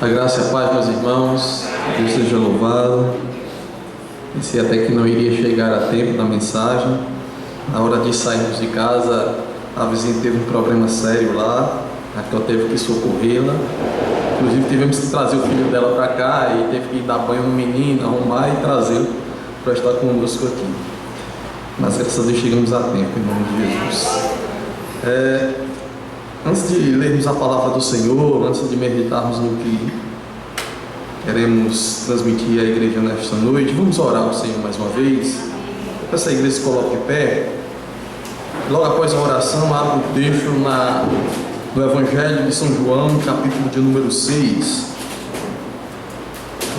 A graça e a paz, meus irmãos, Deus seja louvado. Pensei até que não iria chegar a tempo da mensagem. Na hora de sairmos de casa, a vizinha teve um problema sério lá, a que eu teve que socorrê-la. Inclusive tivemos que trazer o filho dela para cá e teve que dar banho no menino, arrumar e trazê-lo para estar conosco aqui. Mas graças a Deus chegamos a tempo, em nome de Jesus. Antes de lermos a palavra do Senhor, antes de meditarmos no que queremos transmitir à igreja nesta noite, vamos orar ao Senhor mais uma vez. Para essa igreja se coloque de pé. Logo após a oração, abra o texto no Evangelho de São João, capítulo de número 6.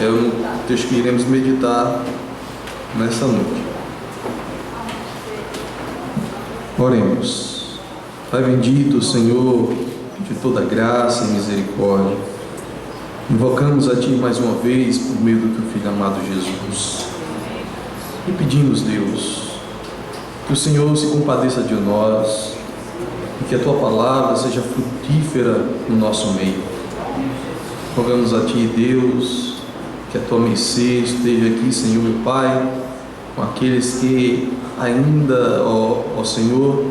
É o texto que iremos meditar nessa noite. Oremos. Pai bendito, Senhor, de toda graça e misericórdia, invocamos a Ti mais uma vez por meio do Teu Filho amado Jesus e pedimos, Deus, que o Senhor se compadeça de nós e que a Tua palavra seja frutífera no nosso meio. Rogamos a Ti, Deus, que a Tua mercê esteja aqui, Senhor, meu Pai, com aqueles que ainda, ó Senhor,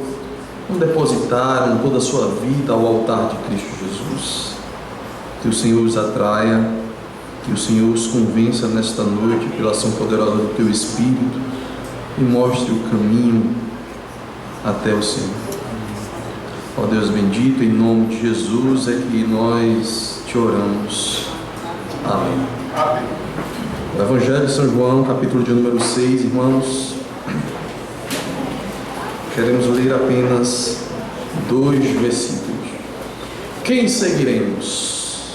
não depositaram toda a sua vida ao altar de Cristo Jesus. Que o Senhor os atraia, que o Senhor os convença nesta noite pela ação poderosa do Teu Espírito e mostre o caminho até o Senhor. Ó Deus bendito, em nome de Jesus é que nós Te oramos. Amém. O Evangelho de São João, capítulo de número 6, irmãos. Queremos ler apenas 2 versículos. Quem seguiremos?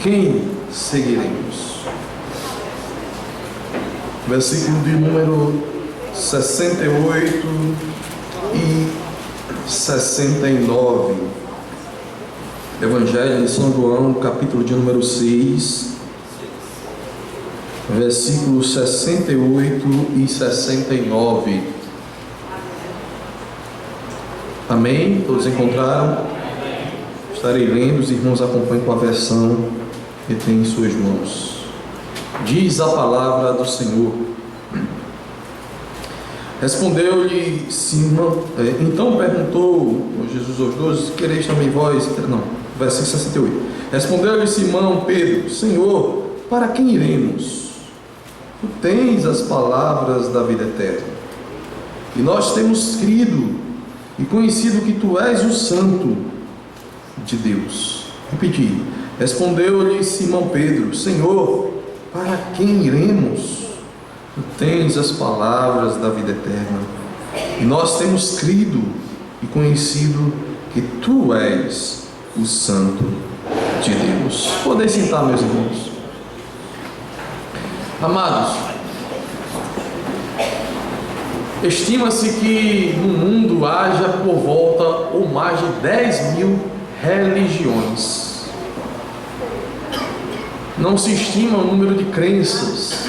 Quem seguiremos? Versículo de número 68 e 69. Evangelho de São João, capítulo de número 6. Versículos 68 e 69. Amém? Todos encontraram? Estarei lendo, os irmãos acompanhem com a versão que tem em suas mãos. Diz a palavra do Senhor. Respondeu-lhe Simão, então perguntou Jesus aos 12: quereis também vós? Não, versículo 68. Respondeu-lhe Simão Pedro: Senhor, para quem iremos? Tu tens as palavras da vida eterna, e nós temos crido e conhecido que Tu és o Santo de Deus. Repetir. Respondeu-lhe Simão Pedro: Senhor, para quem iremos? Tu tens as palavras da vida eterna, e nós temos crido e conhecido que Tu és o Santo de Deus. Podem sentar, meus irmãos. Amados, estima-se que no mundo haja por volta ou mais de 10.000 religiões. Não se estima o número de crenças,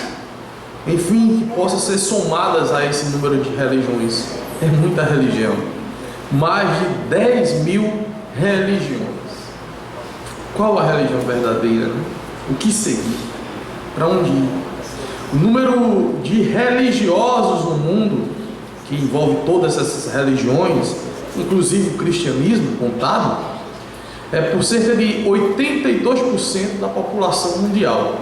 enfim, que possa ser somadas a esse número de religiões. É muita religião. Mais de 10.000 religiões. Qual a religião verdadeira, né? O que seguir? Para onde ir? O número de religiosos no mundo, que envolve todas essas religiões, inclusive o cristianismo contado, é por cerca de 82% da população mundial.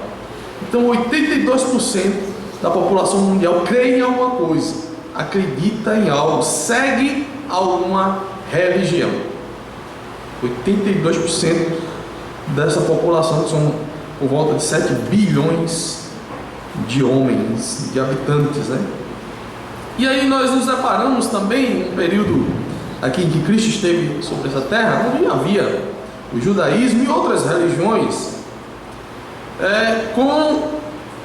Então 82% da população mundial crê em alguma coisa, acredita em algo, segue alguma religião. 82% dessa população, que são por volta de 7 bilhões de homens, de habitantes, né? E aí nós nos deparamos também num período aqui em que Cristo esteve sobre essa terra, onde havia o judaísmo e outras religiões, com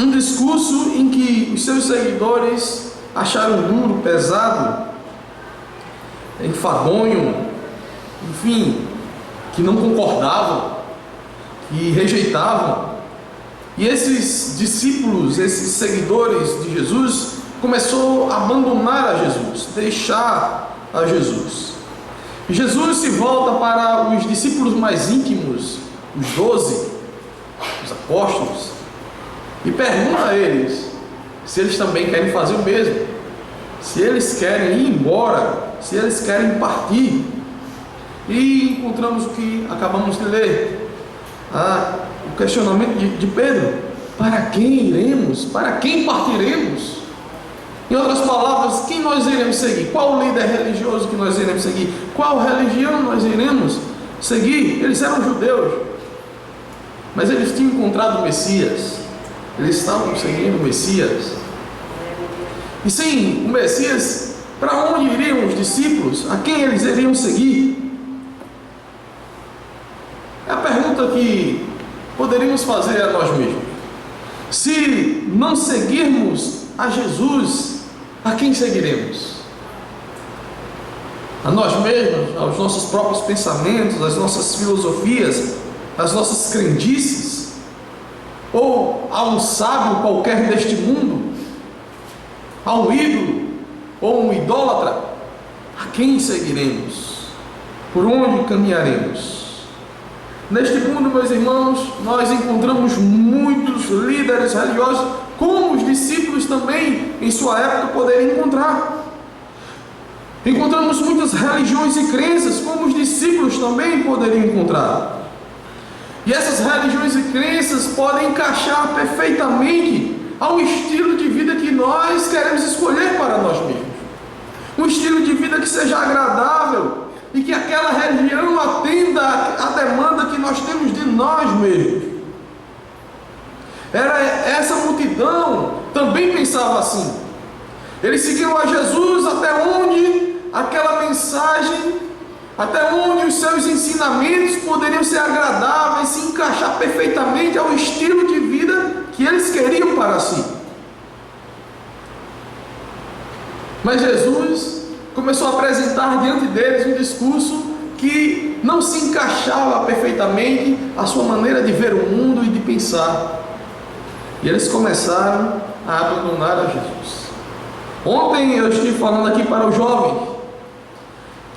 um discurso em que os seus seguidores acharam duro, pesado, enfadonho, enfim, que não concordavam, que rejeitavam. E esses discípulos, esses seguidores de Jesus, começou a abandonar a Jesus, deixar a Jesus. Jesus se volta para os discípulos mais íntimos os 12, os apóstolos, e pergunta a eles se eles também querem fazer o mesmo, se eles querem ir embora, se eles querem partir. E encontramos o que acabamos de ler, o questionamento de Pedro: para quem iremos? Para quem partiremos? Em outras palavras, quem nós iremos seguir? Qual líder religioso que nós iremos seguir? Qual religião nós iremos seguir? Eles eram judeus, mas eles tinham encontrado o Messias, eles estavam seguindo o Messias. E sem o Messias, para onde iriam os discípulos? A quem eles iriam seguir? É a pergunta que poderíamos fazer a nós mesmos. Se não seguirmos a Jesus, a quem seguiremos? A nós mesmos, aos nossos próprios pensamentos, às nossas filosofias, às nossas crendices? Ou a um sábio qualquer deste mundo? A um ídolo? Ou um idólatra? A quem seguiremos? Por onde caminharemos? Neste mundo, meus irmãos, nós encontramos muitos líderes religiosos, como os discípulos também em sua época poderiam encontrar. Encontramos muitas religiões e crenças, como os discípulos também poderiam encontrar. E essas religiões e crenças podem encaixar perfeitamente ao estilo de vida que nós queremos escolher para nós mesmos. Um estilo de vida que seja agradável e que aquela religião atenda à demanda que nós temos de nós mesmos. Essa multidão também pensava assim. Eles seguiam a Jesus até onde aquela mensagem, até onde os seus ensinamentos poderiam ser agradáveis, se encaixar perfeitamente ao estilo de vida que eles queriam para si. Mas Jesus começou a apresentar diante deles um discurso que não se encaixava perfeitamente à sua maneira de ver o mundo e de pensar. E eles começaram a abandonar a Jesus. Ontem eu estive falando aqui para os jovens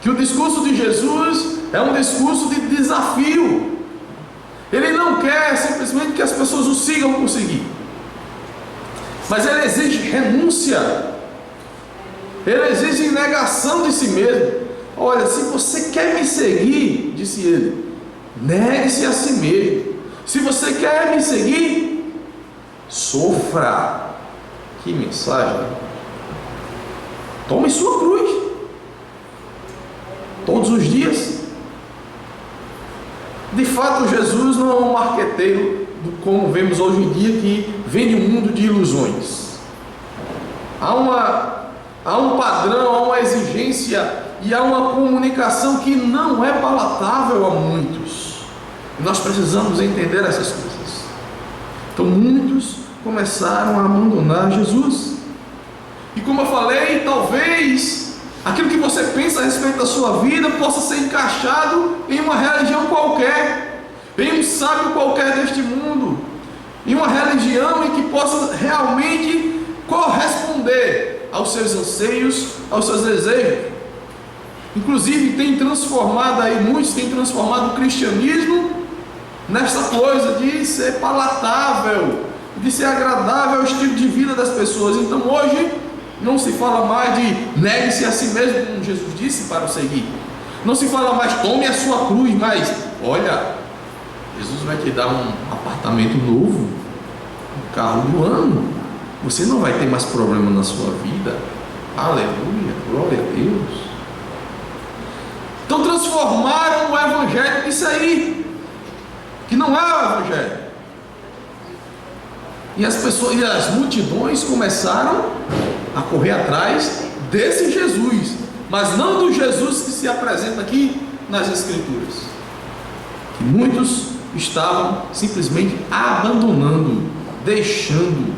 que o discurso de Jesus é um discurso de desafio. Ele não quer simplesmente que as pessoas o sigam por seguir, mas ele exige renúncia. Ele exige negação de si mesmo. Olha, se você quer me seguir, disse ele, negue-se a si mesmo. Se você quer me seguir, sofra. Que mensagem! Tome sua cruz todos os dias. De fato, Jesus não é um marqueteiro como vemos hoje em dia, que vende um mundo de ilusões. Há um padrão, há uma exigência e há uma comunicação que não é palatável a muitos. Nós precisamos entender essas coisas. Então muitos começaram a abandonar Jesus. E como eu falei, talvez aquilo que você pensa a respeito da sua vida possa ser encaixado em uma religião qualquer, em um sábio qualquer deste mundo, em uma religião em que possa realmente corresponder aos seus anseios, aos seus desejos. Inclusive muitos têm transformado o cristianismo nessa coisa de ser palatável, de ser agradável ao estilo de vida das pessoas. Então hoje não se fala mais de negue-se a si mesmo, como Jesus disse, para o seguir. Não se fala mais tome a sua cruz, mas olha, Jesus vai te dar um apartamento novo, um carro do ano, você não vai ter mais problema na sua vida. Aleluia, glória a Deus. Então transformaram o evangelho nisso aí, que não é o evangelho. E as pessoas e as multidões começaram a correr atrás desse Jesus, mas não do Jesus que se apresenta aqui nas Escrituras, que muitos estavam simplesmente abandonando, deixando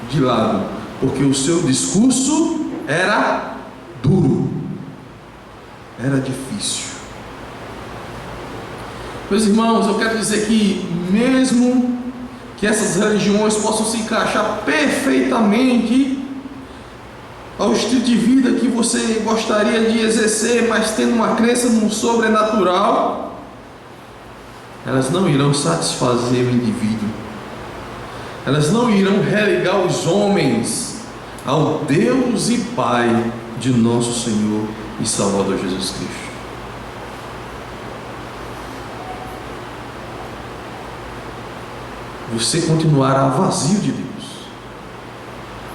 de lado, porque o seu discurso era duro, era difícil. Meus irmãos, eu quero dizer que mesmo que essas religiões possam se encaixar perfeitamente ao estilo de vida que você gostaria de exercer, mas tendo uma crença no sobrenatural, elas não irão satisfazer o indivíduo, elas não irão religar os homens ao Deus e Pai de nosso Senhor e Salvador Jesus Cristo. Você continuará vazio de Deus,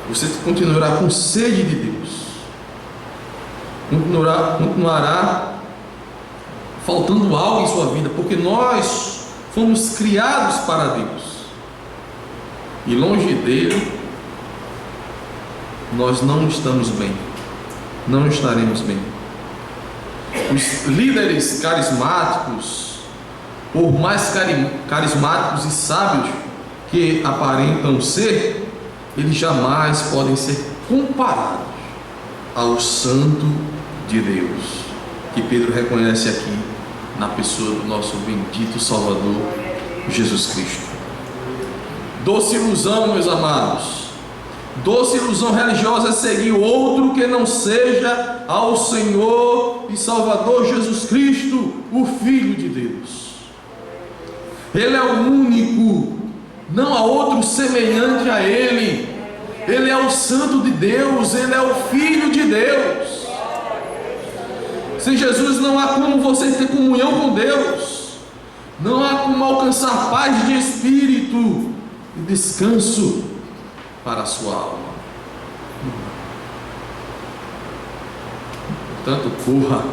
você continuará com sede de Deus, continuará faltando algo em sua vida, porque nós fomos criados para Deus, e longe dele nós não estamos bem, não estaremos bem. Os líderes carismáticos, por mais carismáticos e sábios que aparentam ser, eles jamais podem ser comparados ao Santo de Deus, que Pedro reconhece aqui na pessoa do nosso bendito Salvador Jesus Cristo. Doce ilusão, meus amados, doce ilusão religiosa é seguir outro que não seja ao Senhor e Salvador Jesus Cristo, o Filho de Deus. Ele é o único, não há outro semelhante a Ele. Ele é o Santo de Deus, Ele é o Filho de Deus. Sem Jesus não há como você ter comunhão com Deus, não há como alcançar paz de espírito e descanso para a sua alma. Portanto, corra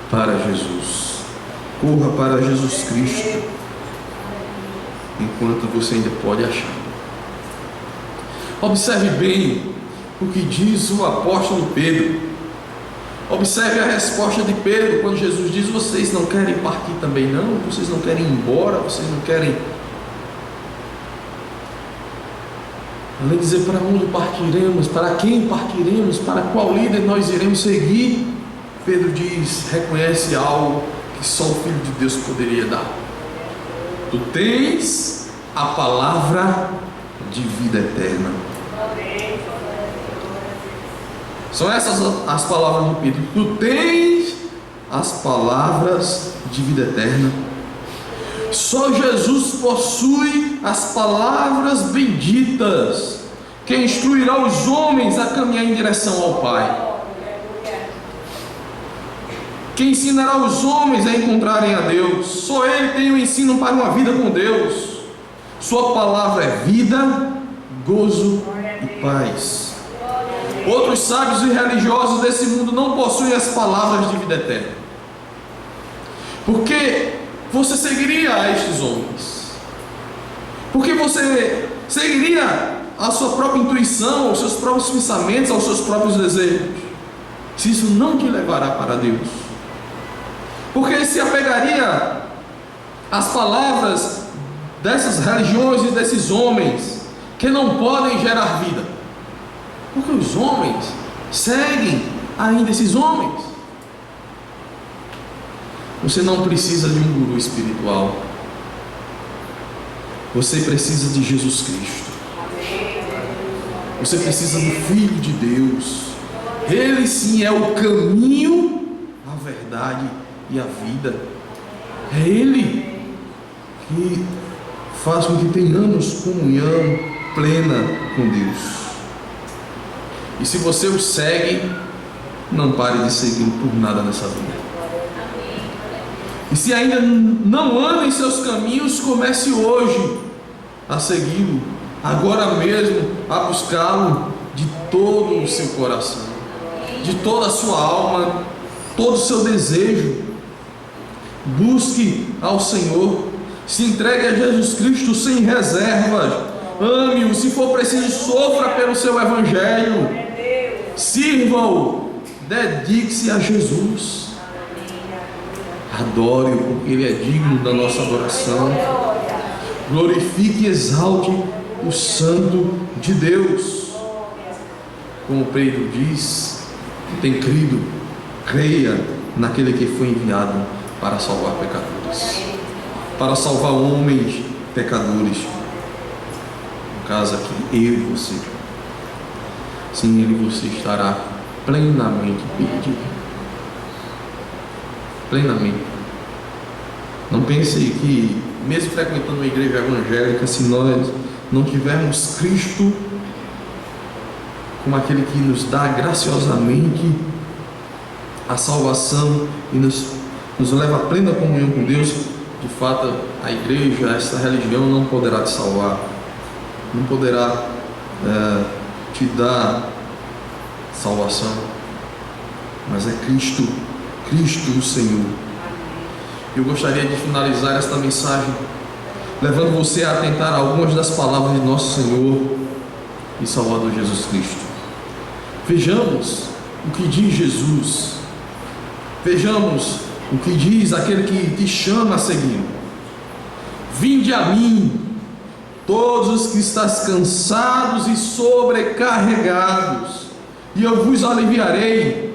para Jesus, corra para Jesus Cristo, enquanto você ainda pode achar. Observe bem o que diz o apóstolo Pedro. Observe a resposta de Pedro quando Jesus diz: vocês não querem partir também não? Vocês não querem ir embora? Vocês não querem... Além de dizer para onde partiremos, para quem partiremos, para qual líder nós iremos seguir, Pedro diz, reconhece algo que só o Filho de Deus poderia dar. Tu tens a palavra de vida eterna. São essas as palavras de Pedro. Tu tens as palavras de vida eterna. Só Jesus possui as palavras benditas que instruirá os homens a caminhar em direção ao Pai, que ensinará os homens a encontrarem a Deus. Só Ele tem o ensino para uma vida com Deus. Sua palavra é vida, gozo e paz. Outros sábios e religiosos desse mundo não possuem as palavras de vida eterna. Porque você seguiria a estes homens? Porque você seguiria a sua própria intuição, aos seus próprios pensamentos, aos seus próprios desejos, se isso não te levará para Deus? Porque se apegaria às palavras dessas religiões e desses homens que não podem gerar vida? Porque os homens seguem ainda esses homens. Você não precisa de um guru espiritual. Você precisa de Jesus Cristo. Você precisa do Filho de Deus. Ele sim é o caminho, a verdade e a vida. É Ele que faz com que tenhamos comunhão plena com Deus. E se você o segue, não pare de seguir por nada nessa vida. E se ainda não anda em seus caminhos, comece hoje a segui-lo, agora mesmo, a buscá-lo de todo o seu coração, de toda a sua alma, todo o seu desejo. Busque ao Senhor, se entregue a Jesus Cristo sem reservas, ame-o, se for preciso, sofra pelo seu Evangelho, sirva-o, dedique-se a Jesus. Adore-o, porque Ele é digno da nossa adoração. Glorifique e exalte o Santo de Deus. Como Pedro diz, tem crido, creia naquele que foi enviado para salvar pecadores, para salvar homens pecadores. No caso aqui, eu e você. Sem Ele você estará plenamente perdido. Plenamente. Não pense que, mesmo frequentando uma igreja evangélica, se nós não tivermos Cristo como aquele que nos dá graciosamente a salvação e nos leva a plena comunhão com Deus, de fato a igreja, essa religião não poderá te salvar, não poderá te dar salvação, mas é Cristo o Senhor. Eu gostaria de finalizar esta mensagem levando você a atentar a algumas das palavras de nosso Senhor e Salvador Jesus Cristo. Vejamos o que diz Jesus, vejamos o que diz aquele que te chama a seguir. Vinde a mim, todos os que estáis cansados e sobrecarregados, e eu vos aliviarei.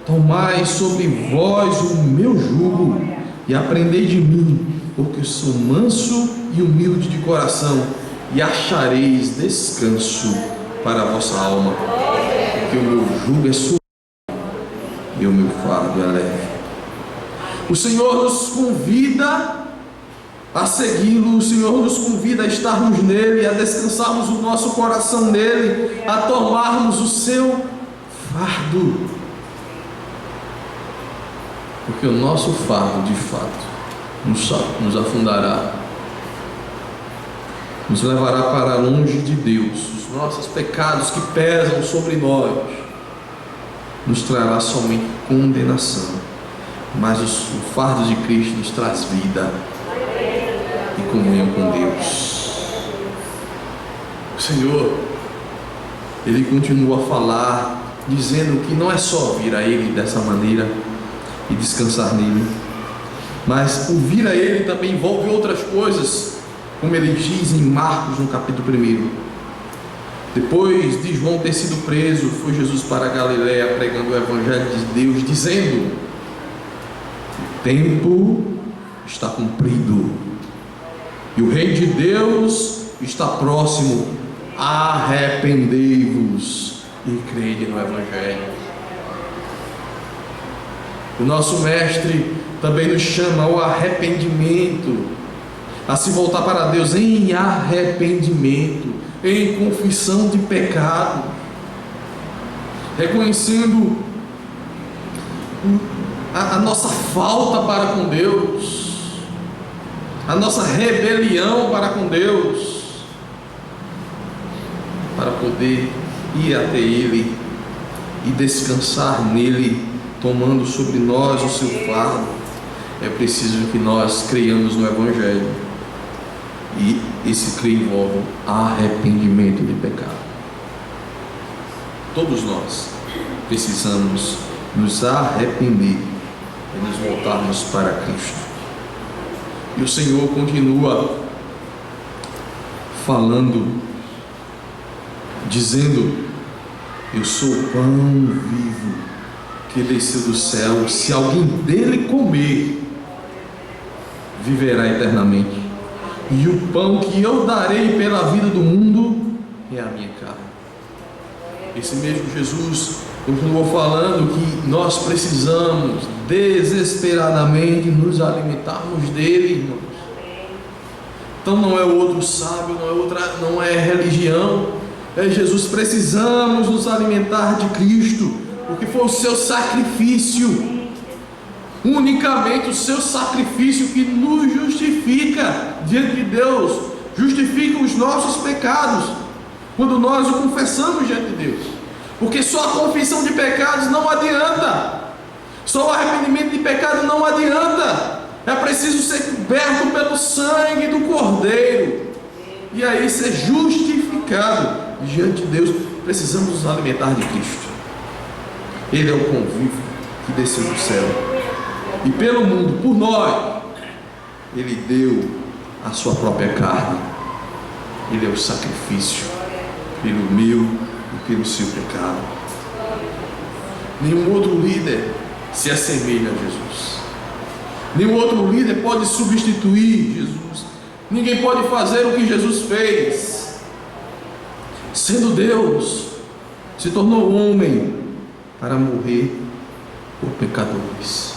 Tomai sobre vós o meu jugo e aprendei de mim, porque eu sou manso e humilde de coração, e achareis descanso para a vossa alma, porque o meu jugo é suave e o meu fardo é leve. O Senhor nos convida a segui-lo, o Senhor nos convida a estarmos nele, a descansarmos o nosso coração nele, a tomarmos o seu fardo, porque o nosso fardo de fato nos afundará, nos levará para longe de Deus. Os nossos pecados que pesam sobre nós nos trará somente condenação, mas o fardo de Cristo nos traz vida e comunhão com Deus. O Senhor, Ele continua a falar, dizendo que não é só vir a Ele dessa maneira e descansar nele, mas o vir a Ele também envolve outras coisas, como Ele diz em Marcos, no capítulo 1. Depois de João ter sido preso, foi Jesus para a Galiléia pregando o Evangelho de Deus, dizendo: o tempo está cumprido e o reino de Deus está próximo, arrependei-vos e crede no Evangelho. O nosso Mestre também nos chama ao arrependimento, a se voltar para Deus em arrependimento, em confissão de pecado, reconhecendo a nossa falta para com Deus, a nossa rebelião para com Deus, para poder ir até Ele e descansar nele, tomando sobre nós o seu fardo. É preciso que nós creiamos no Evangelho, e esse crer envolve arrependimento de pecado. Todos nós precisamos nos arrepender e nos voltarmos para Cristo. E o Senhor continua falando, dizendo: eu sou o pão vivo que desceu do céu, se alguém dele comer, viverá eternamente, e o pão que eu darei pela vida do mundo é a minha carne. Esse mesmo Jesus continuou falando que nós precisamos desesperadamente nos alimentarmos dele, irmãos. Então não é outro sábio, não é religião, é Jesus. Precisamos nos alimentar de Cristo, porque foi o seu sacrifício, unicamente o seu sacrifício, que nos justifica diante de Deus, justifica os nossos pecados, quando nós o confessamos diante de Deus. Porque só a confissão de pecados não adianta, só o arrependimento de pecado não adianta, é preciso ser coberto pelo sangue do Cordeiro, e aí ser justificado diante de Deus. Precisamos nos alimentar de Cristo. Ele é o pão vivo que desceu do céu, e pelo mundo, por nós, Ele deu a sua própria carne. Ele é o sacrifício pelo meu e pelo seu pecado. Nenhum outro líder se assemelha a Jesus, nenhum outro líder pode substituir Jesus, ninguém pode fazer o que Jesus fez. Sendo Deus, se tornou homem para morrer por pecadores.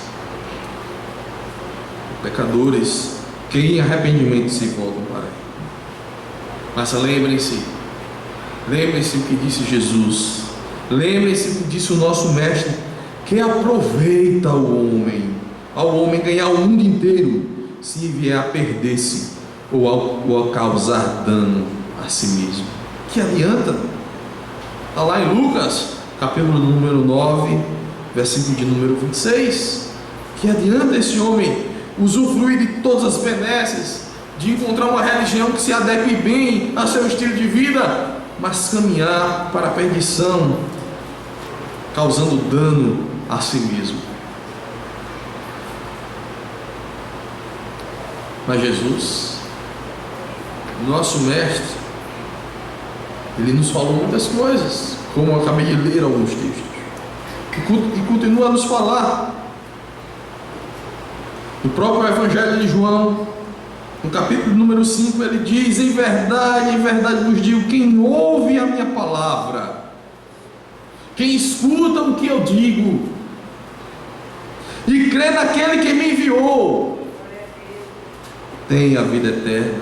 Pecadores que em arrependimento se voltam para Ele. Mas lembrem-se o que disse Jesus, lembrem-se o que disse o nosso Mestre, que aproveita ao homem ganhar o mundo inteiro, se vier a perder-se ou a causar dano a si mesmo. Que adianta? Está lá em Lucas, capítulo número 9, versículo de número 26. Que adianta esse homem usufruir de todas as benesses, de encontrar uma religião que se adeque bem a seu estilo de vida, mas caminhar para a perdição, causando dano a si mesmo? Mas Jesus, nosso Mestre, Ele nos falou muitas coisas, como eu acabei de ler alguns textos, e continua a nos falar. No próprio Evangelho de João, no capítulo número 5, ele diz: em verdade vos digo, quem ouve a minha palavra, quem escuta o que eu digo, e crê naquele que me enviou, tem a vida eterna,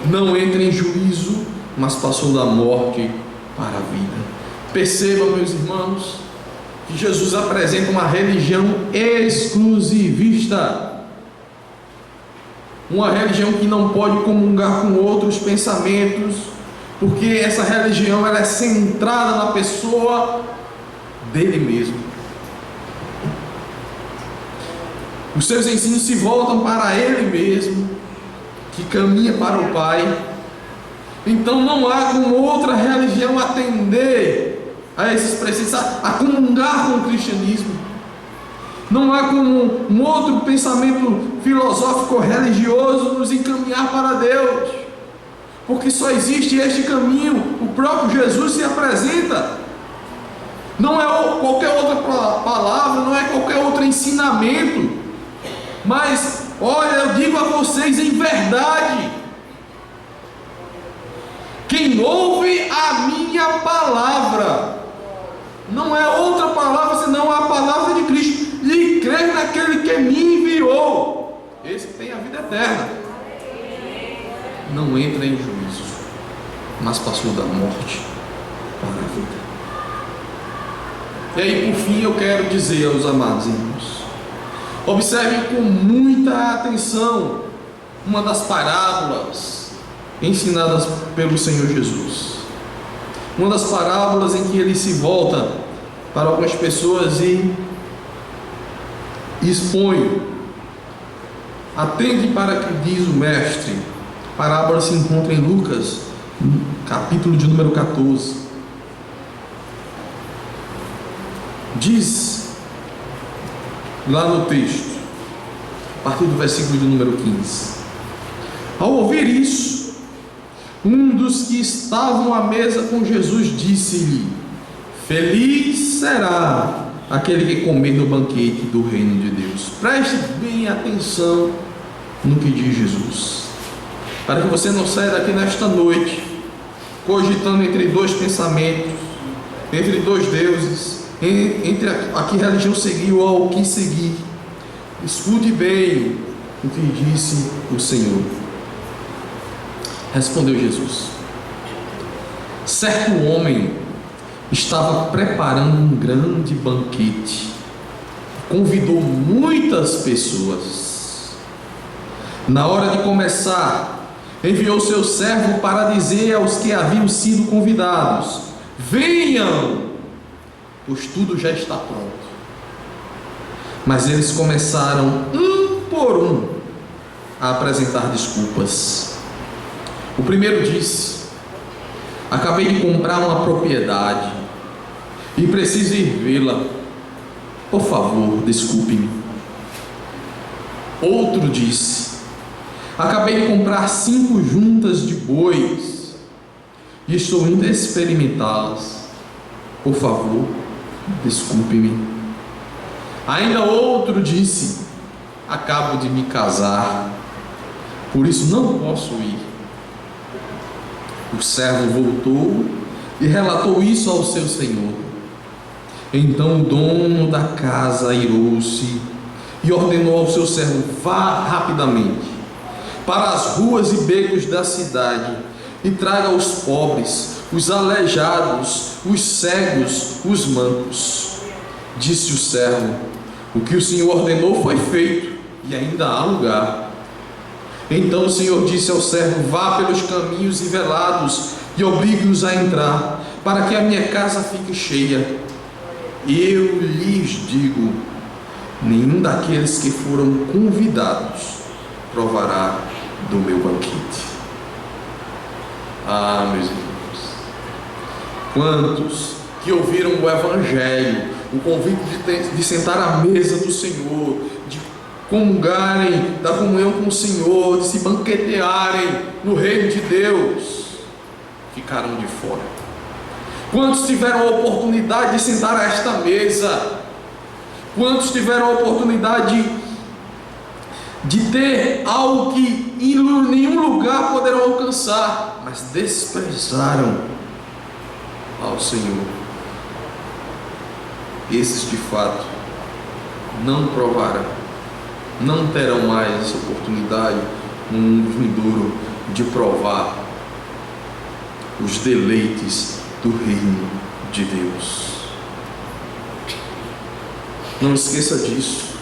não entra em juízo, mas passou da morte para a vida. Percebam, meus irmãos, que Jesus apresenta uma religião exclusivista, uma religião que não pode comungar com outros pensamentos, porque essa religião ela é centrada na pessoa dele mesmo. Os seus ensinos se voltam para ele mesmo, que caminha para o Pai. Então não há como outra religião atender a esses preceitos, a comungar com o cristianismo. Não há como um outro pensamento filosófico religioso nos encaminhar para Deus, porque só existe este caminho. O próprio Jesus se apresenta. Não é qualquer outra palavra, não é qualquer outro ensinamento, mas olha, eu digo a vocês em verdade, quem ouve a minha palavra, não é outra palavra senão a palavra de Cristo, e crê naquele que me enviou, esse tem a vida eterna, não entra em juízo, mas passou da morte para a vida. E aí, por fim, eu quero dizer aos amados irmãos, observem com muita atenção uma das parábolas ensinadas pelo Senhor Jesus, uma das parábolas em que ele se volta para algumas pessoas e expõe. Atende para que diz o Mestre. A parábola se encontra em Lucas, capítulo de número 14. Diz lá no texto, a partir do versículo de número 15: ao ouvir isso, um dos que estavam à mesa com Jesus disse-lhe: feliz será aquele que comer no banquete do reino de Deus. Preste bem atenção no que diz Jesus, para que você não saia daqui nesta noite cogitando entre dois pensamentos, entre dois deuses, entre a que religião seguir ou ao que seguir. Escute bem o que disse o Senhor. Respondeu Jesus: certo homem estava preparando um grande banquete, convidou muitas pessoas. Na hora de começar, enviou seu servo para dizer aos que haviam sido convidados: venham, pois tudo já está pronto. Mas eles começaram, um por um, a apresentar desculpas. O primeiro disse: acabei de comprar uma propriedade e preciso ir vê-la, por favor, desculpe-me. Outro disse: acabei de comprar 5 juntas de bois e estou indo experimentá-las, por favor, desculpe-me. Ainda outro disse: acabo de me casar, por isso não posso ir. O servo voltou e relatou isso ao seu senhor. Então o dono da casa irou-se e ordenou ao seu servo: vá rapidamente para as ruas e becos da cidade, e traga os pobres, os aleijados, os cegos, os mancos. Disse o servo: o que o Senhor ordenou foi feito, e ainda há lugar. Então o Senhor disse ao servo: vá pelos caminhos e velados, e obrigue-os a entrar, para que a minha casa fique cheia. Eu lhes digo: nenhum daqueles que foram convidados provará do meu banquete. Ah, meus irmãos, quantos que ouviram o Evangelho, o convite de sentar à mesa do Senhor, de comungarem da comunhão com o Senhor, de se banquetearem no reino de Deus, ficaram de fora. Quantos tiveram a oportunidade de sentar a esta mesa? Quantos tiveram a oportunidade de ter algo que em nenhum lugar poderão alcançar, mas desprezaram ao Senhor? Esses de fato não provarão, não terão mais essa oportunidade no mundo vindouro de provar os deleites do reino de Deus. Não esqueça disso.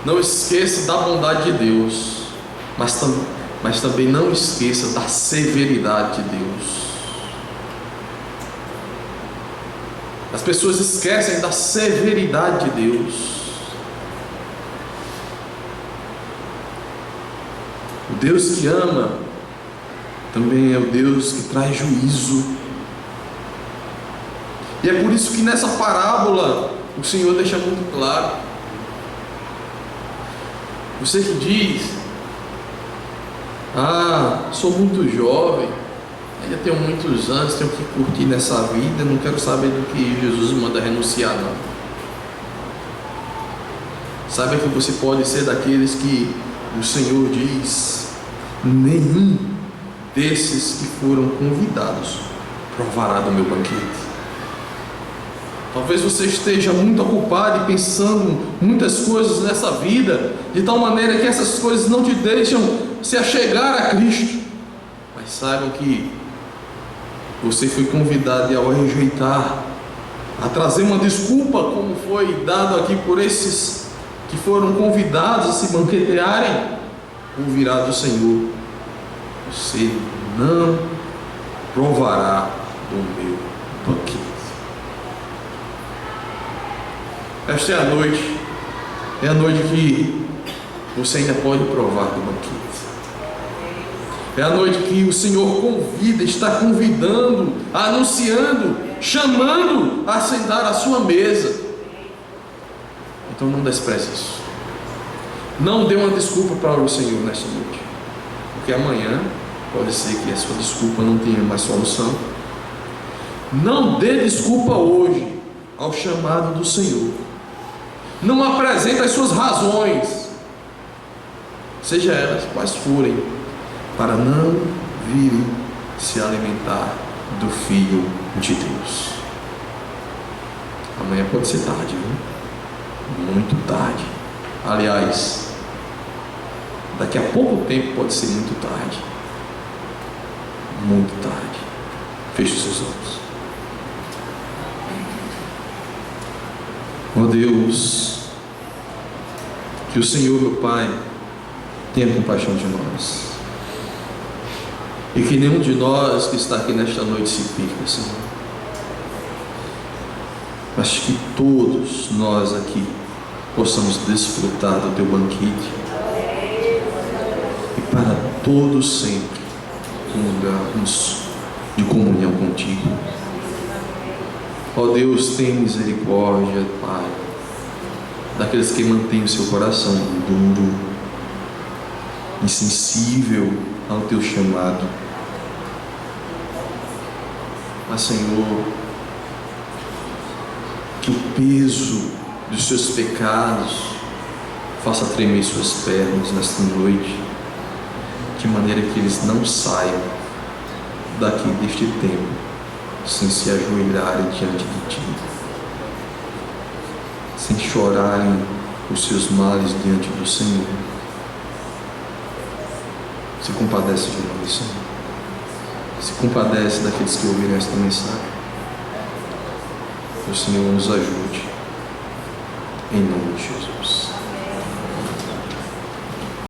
Não esqueça da bondade de Deus, mas também não esqueça da severidade de Deus. As pessoas esquecem da severidade de Deus. O Deus que ama também é o Deus que traz juízo. E é por isso que nessa parábola o Senhor deixa muito claro. Você que diz: sou muito jovem, ainda tenho muitos anos, tenho que curtir nessa vida, não quero saber do que Jesus manda renunciar, não. Saiba que você pode ser daqueles que o Senhor diz: nenhum desses que foram convidados provará do meu banquete. Talvez você esteja muito ocupado e pensando muitas coisas nessa vida, de tal maneira que essas coisas não te deixam se achegar a Cristo. Mas saibam que você foi convidado, e ao rejeitar, a trazer uma desculpa, como foi dado aqui por esses que foram convidados a se banquetearem, ouvirá do Senhor: você não provará do meu banquete. Esta é a noite que você ainda pode provar do banquete. É a noite que o Senhor convida, está convidando, anunciando, chamando a sentar à sua mesa. Então não despreze isso. Não dê uma desculpa para o Senhor nesta noite, porque amanhã pode ser que a sua desculpa não tenha mais solução. Não dê desculpa hoje ao chamado do Senhor. Não apresente as suas razões, seja elas quais forem, para não virem se alimentar do Filho de Deus. Amanhã pode ser tarde, viu? Muito tarde. Aliás, daqui a pouco tempo pode ser muito tarde. Muito tarde. Feche os seus olhos. Ó Deus, que o Senhor, meu Pai, tenha compaixão de nós, e que nenhum de nós que está aqui nesta noite se perca, Senhor, mas que todos nós aqui possamos desfrutar do Teu banquete, e para todos sempre comungarmos de comunhão contigo. Ó Deus, tenha misericórdia, Pai, daqueles que mantêm o seu coração duro, insensível ao Teu chamado. Mas, Senhor, que o peso dos seus pecados faça tremer suas pernas nesta noite, de maneira que eles não saiam daqui deste tempo sem se ajoelharem diante de Ti, sem chorarem os seus males diante do Senhor, Se compadece de nós, Senhor. Se compadece daqueles que ouviram esta mensagem. Que o Senhor nos ajude. Em nome de Jesus.